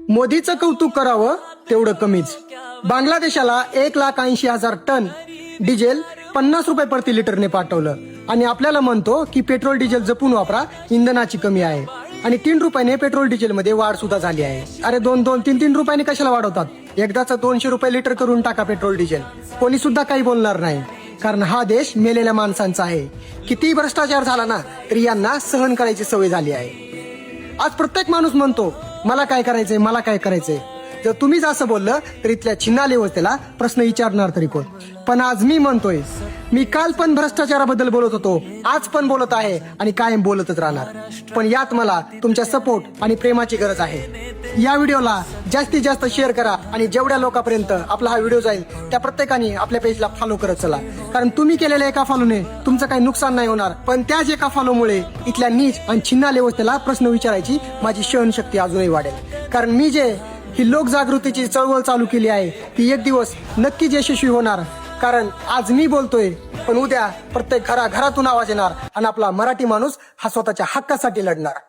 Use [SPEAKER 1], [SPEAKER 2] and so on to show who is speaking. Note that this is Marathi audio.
[SPEAKER 1] मोदीचं कौतुक करावं तेवढं कमीच. बांगलादेशाला 1,80,000 टन डिझेल 50 रुपये प्रति लिटरने पाठवलं आणि आपल्याला म्हणतो की पेट्रोल डिझेल जपून वापरा, इंधनाची कमी आहे. आणि 3 रुपयाने पेट्रोल डिझेल मध्ये वाढ सुद्धा झाली आहे. अरे 2-3 रुपयाने कशाला वाढवतात? एकदाच 200 रुपये लिटर करून टाका पेट्रोल डिझेल, कोणी सुद्धा काही बोलणार नाही. कारण हा देश मेलेल्या माणसांचा आहे. किती भ्रष्टाचार झाला ना तरी यांना सहन करायची सवय झाली आहे. आज प्रत्येक माणूस म्हणतो मला काय करायचंय, मला काय करायचंय. जर तुम्हीच असं बोललं तर इथल्या छिन्नाली व्यवस्थेला प्रश्न विचारणार तरी कोण. पण आज मी म्हणतोय, मी काल पण भ्रष्टाचाराबद्दल बोलत होतो, आज पण बोलत आहे आणि कायम बोलतच राहणार. पण यात मला तुमच्या सपोर्ट आणि प्रेमाची गरज आहे. या व्हिडिओला जास्तीत जास्त शेअर करा आणि जेवढ्या लोकांपर्यंत आपला हा व्हिडिओ जाईल त्या प्रत्येकाने आपल्या पेजला फॉलो करत चला. कारण तुम्ही केलेल्या एका फॉलोने तुमचं काही नुकसान नाही होणार, पण त्याच एका फॉलोमुळे इथल्या नीच आणि छिन्नाली व्यवस्थेला प्रश्न विचारायची माझी सहनशक्ती अजूनही वाढेल. कारण मी जे ही लोकजागृतीची चळवळ चालू केली आहे ती एक दिवस नक्कीच यशस्वी होणार. कारण आज मी बोलतोय पण उद्या प्रत्येक घरातून आवाज येणार आणि आपला मराठी माणूस हा स्वतःच्या हक्कासाठी लढणार.